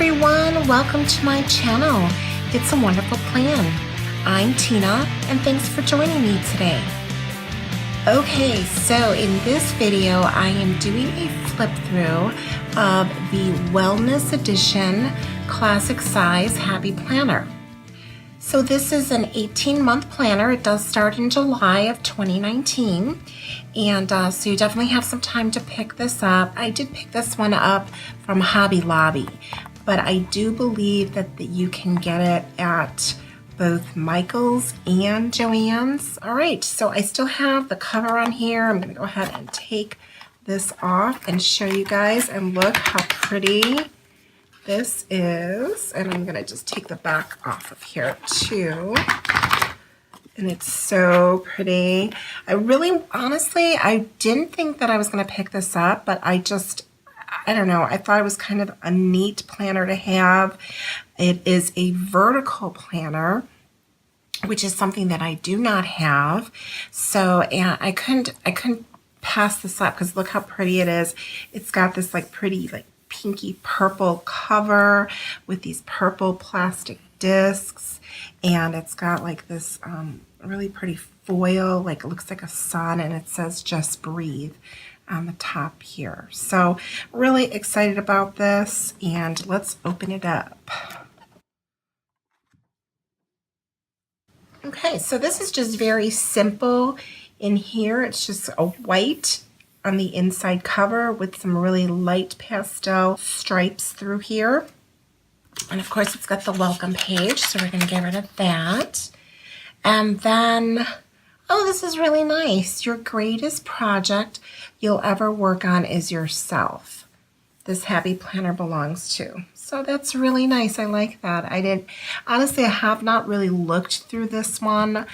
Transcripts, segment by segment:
everyone, welcome to my channel. It's a Wonderful Plan. I'm Tina and thanks for joining me today. Okay, so in this video I am doing a flip through of the Wellness Edition Classic Size Happy Planner. So this is an 18-month planner. It does start in July of 2019. And so you definitely have some time to pick this up. I did pick this one up from Hobby Lobby, but I do believe that you can get it at both Michael's and Joann's. All right, so I still have the cover on here. I'm gonna go ahead and take this off and show you guys, and look how pretty this is. And I'm gonna just take the back off of here too. And it's so pretty. Honestly, I didn't think that I was gonna pick this up, but I don't know, I thought it was kind of a neat planner to have. It is a vertical planner, which is something that I do not have. So, and I couldn't pass this up because look how pretty it is. It's got this like pretty like pinky purple cover with these purple plastic discs, and it's got like this really pretty foil, like it looks like a sun, and it says "Just Breathe" on the top here. So really excited about this, and let's open it up. Okay, so this is just very simple in here. It's just a white on the inside cover with some really light pastel stripes through here. And of course it's got the welcome page, so we're gonna get rid of that. And then, oh, this is really nice. Your greatest project you'll ever work on is yourself. This happy planner belongs to. So that's really nice. I like that. Honestly, I have not really looked through this one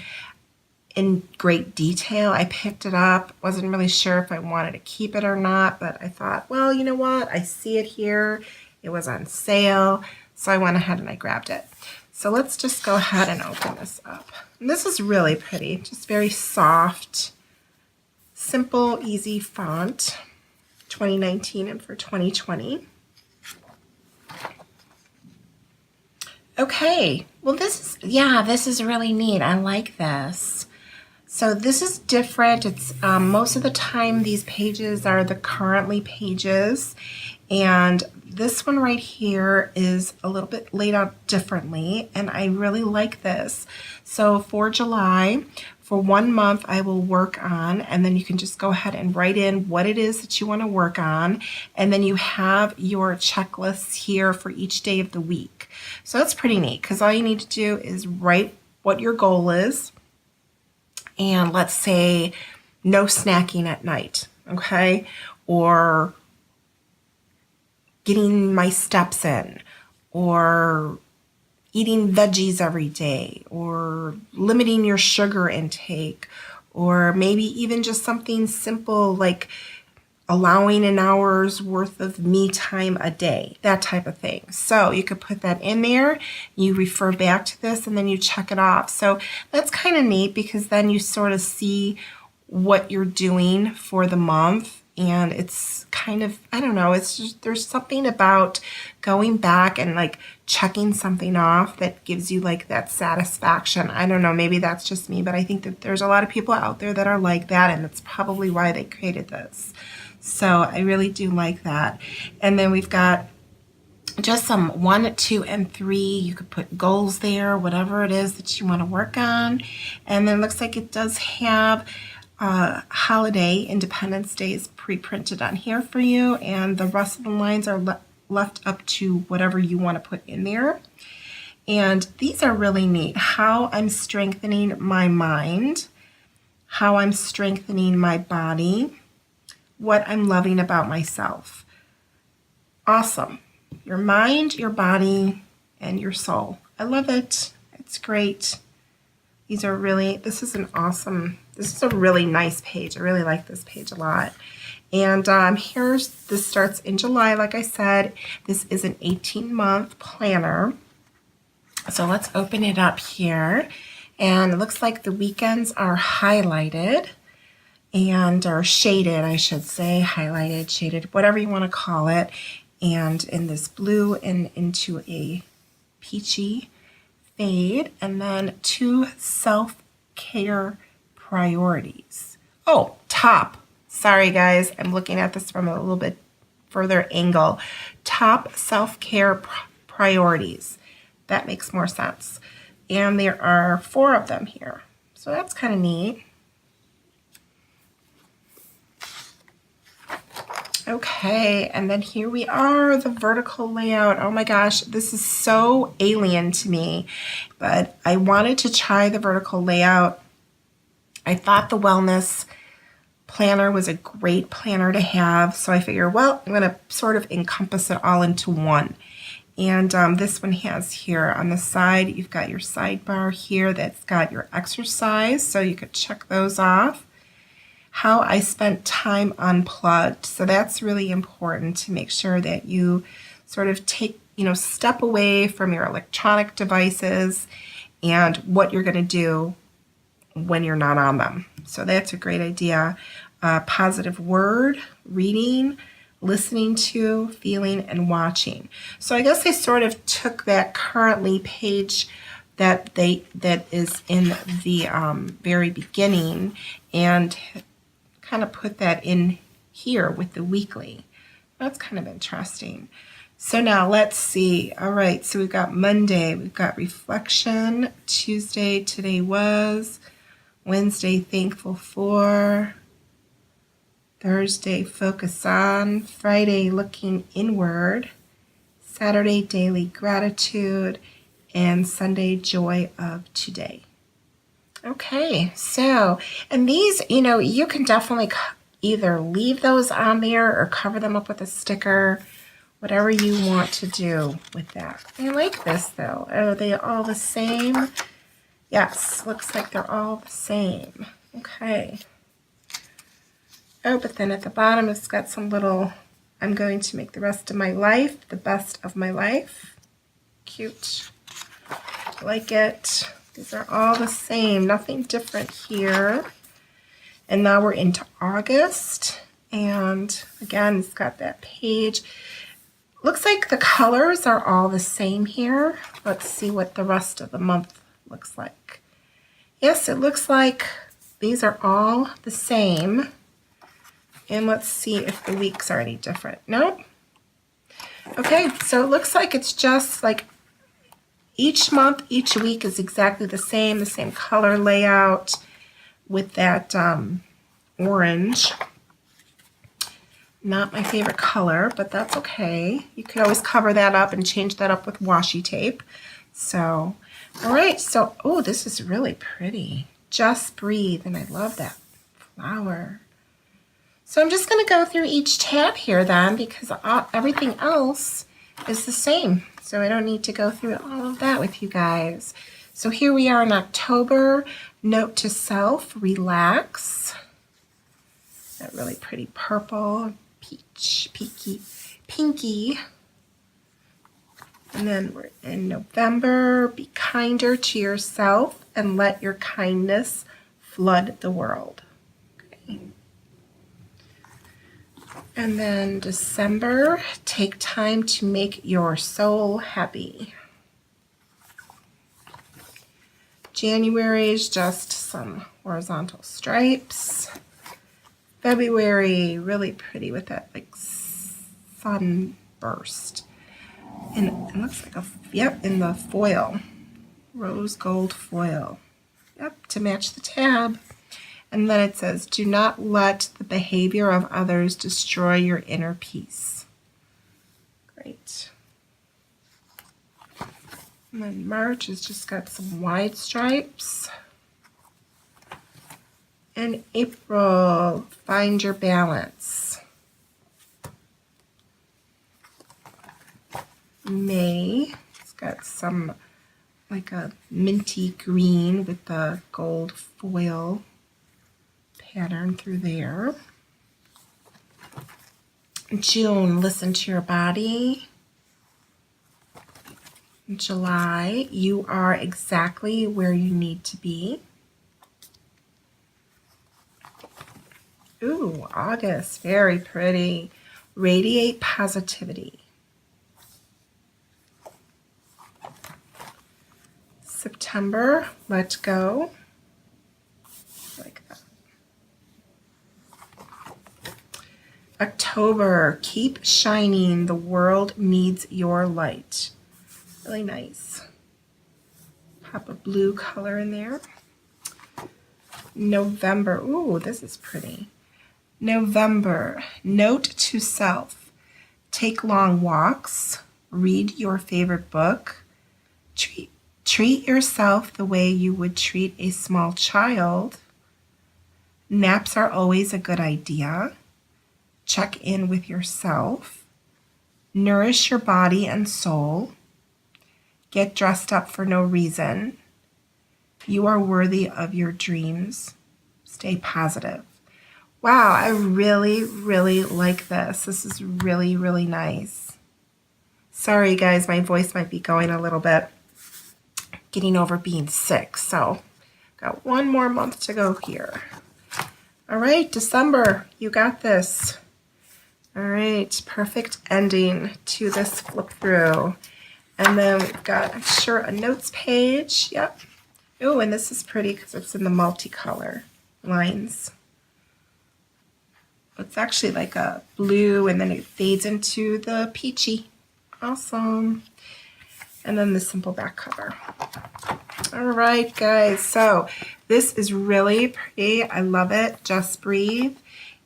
in great detail. I picked it up, wasn't really sure if I wanted to keep it or not, but I thought, well, you know what? I see it here. It was on sale, so I went ahead and I grabbed it. So let's just go ahead and open this up. And this is really pretty, just very soft, simple, easy font, 2019 and for 2020. Okay, well this is really neat. I like this. So this is different. It's most of the time these pages are the currently pages, and this one right here is a little bit laid out differently, and I really like this. So for July, for 1 month, I will work on, and then you can just go ahead and write in what it is that you want to work on, and then you have your checklists here for each day of the week. So that's pretty neat, because all you need to do is write what your goal is, and let's say no snacking at night, okay? Or getting my steps in, or eating veggies every day, or limiting your sugar intake, or maybe even just something simple like allowing an hour's worth of me time a day, that type of thing. So you could put that in there, you refer back to this, and then you check it off. So that's kind of neat, because then you sort of see what you're doing for the month. And it's kind of, I don't know, it's just, there's something about going back and like checking something off that gives you like that satisfaction. I don't know, maybe that's just me, but I think that there's a lot of people out there that are like that, and that's probably why they created this. So I really do like that. And then we've got just some 1, 2, and 3. You could put goals there, whatever it is that you want to work on. And then it looks like it does have holiday Independence Days pre-printed on here for you, and the rest of the lines are left up to whatever you want to put in there. And these are really neat. How I'm strengthening my mind, how I'm strengthening my body, what I'm loving about myself. Awesome. Your mind, your body, and your soul. I love it. It's great. This is a really nice page. I really like this page a lot. And this starts in July, like I said. This is an 18-month planner. So let's open it up here. And it looks like the weekends are highlighted. and or shaded, I should say, highlighted, shaded, whatever you want to call it. and in this blue and into a peachy fade, and then 2 self-care priorities. Oh, top. Sorry guys, I'm looking at this from a little bit further angle. Top self-care priorities. That makes more sense. And there are 4 of them here. So that's kind of neat. Okay, and then here we are, the vertical layout. Oh my gosh, this is so alien to me, but I wanted to try the vertical layout. I thought the wellness planner was a great planner to have, so I figured, well, I'm going to sort of encompass it all into one. And this one has here on the side, you've got your sidebar here that's got your exercise, so you could check those off. How I spent time unplugged, so that's really important to make sure that you sort of take, step away from your electronic devices and what you're going to do when you're not on them. So that's a great idea. Positive word, reading, listening to, feeling, and watching. So I guess I sort of took that currently page that is in the very beginning and kind of put that in here with the weekly. That's kind of interesting. So now let's see. All right, so we've got Monday, we've got reflection. Tuesday, today was. Wednesday, thankful for. Thursday, focus on. Friday, looking inward. Saturday, daily gratitude. And Sunday, joy of today. Okay, so, and these, you can definitely either leave those on there or cover them up with a sticker, whatever you want to do with that. I like this though. Are they all the same? Yes, looks like they're all the same. Okay. Oh, but then at the bottom it's got some little, I'm going to make the rest of my life the best of my life. Cute. I like it. These are all the same, nothing different here. And now we're into August. And again, it's got that page. Looks like the colors are all the same here. Let's see what the rest of the month looks like. Yes, it looks like these are all the same. And let's see if the weeks are any different. Nope. Okay, so it looks like it's just like each month, each week is exactly the same color layout with that orange. Not my favorite color, but that's okay. You could always cover that up and change that up with washi tape. So, all right, so, oh, this is really pretty. Just breathe, and I love that flower. So I'm just going to go through each tab here then because everything else is the same. So I don't need to go through all of that with you guys. So here we are in October. Note to self, relax. That really pretty purple, peach, pinky. And then we're in November. Be kinder to yourself and let your kindness flood the world. Okay. And then December, take time to make your soul happy. January is just some horizontal stripes. February, really pretty with that like sunburst. And it looks like in the foil, rose gold foil. Yep, to match the tab. And then it says, do not let the behavior of others destroy your inner peace. Great. And then March has just got some wide stripes. And April, find your balance. May, it's got some like a minty green with the gold foil pattern through there. June, listen to your body. July, you are exactly where you need to be. Ooh, August, very pretty. Radiate positivity. September, let go. Like that. October, keep shining. The world needs your light. Really nice. Pop a blue color in there. November, ooh, this is pretty. November, note to self. Take long walks. Read your favorite book. Treat yourself the way you would treat a small child. Naps are always a good idea. Check in with yourself. Nourish your body and soul. Get dressed up for no reason. You are worthy of your dreams. Stay positive. Wow, I really, really like this. This is really, really nice. Sorry guys, my voice might be going a little bit. Getting over being sick, so got one more month to go here. All right, December, you got this. All right, perfect ending to this flip through. And then we've got, I'm sure, a notes page. Yep. Oh, and this is pretty because it's in the multicolor lines. It's actually like a blue and then it fades into the peachy. Awesome. And then the simple back cover. All right, guys. So this is really pretty. I love it. Just breathe.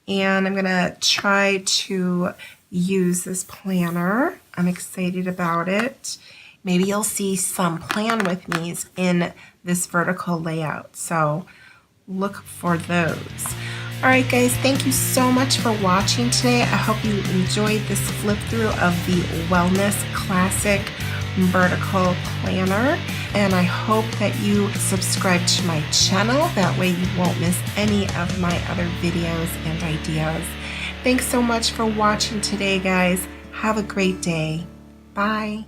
And I'm going to try to use this planner. I'm excited about it. Maybe you'll see some plan with me's in this vertical layout. So look for those. All right, guys, thank you so much for watching today. I hope you enjoyed this flip through of the Wellness Classic Vertical Planner. And I hope that you subscribe to my channel. That way you won't miss any of my other videos and ideas. Thanks so much for watching today, guys. Have a great day. Bye.